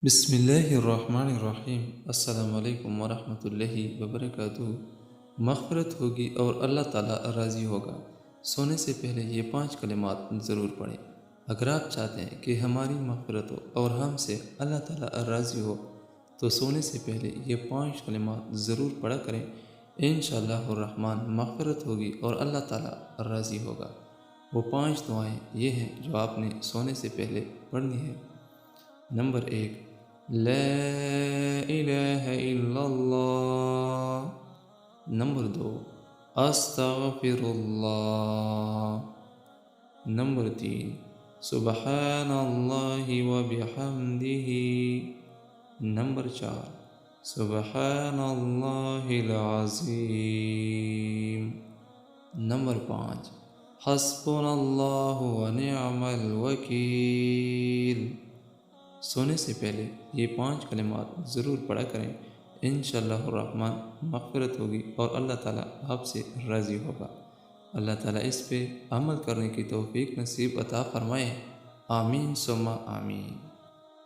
بسم اللہ الرحمن الرحیم۔ السلام علیکم ورحمۃ اللہ وبرکاتہ۔ مغفرت ہوگی اور اللہ تعالیٰ راضی ہوگا۔ سونے سے پہلے یہ 5 کلمات ضرور پڑھیں۔ اگر آپ چاہتے ہیں کہ ہماری مغفرت ہو اور ہم سے اللہ تعالیٰ راضی ہو تو سونے سے پہلے یہ 5 کلمات ضرور پڑھا کریں۔ انشاءاللہ الرحمن مغفرت ہوگی اور اللہ تعالیٰ راضی ہوگا۔ وہ 5 دعائیں یہ ہیں جو آپ نے سونے سے پہلے پڑھنی ہے۔ نمبر 1، لا الہ الا اللہ۔ نمبر 2، استغفر اللہ۔ نمبر 3، سبحان اللہ وبحمدہ۔ نمبر 4، سبحان اللہ العظیم۔ نمبر 5، حسبنا اللہ ونعم الوکیل۔ سونے سے پہلے یہ 5 کلمات ضرور پڑھا کریں۔ انشاءاللہ الرحمن مغفرت ہوگی اور اللہ تعالیٰ آپ سے راضی ہوگا۔ اللہ تعالیٰ اس پہ عمل کرنے کی توفیق نصیب عطا فرمائے۔ آمین ثم آمین۔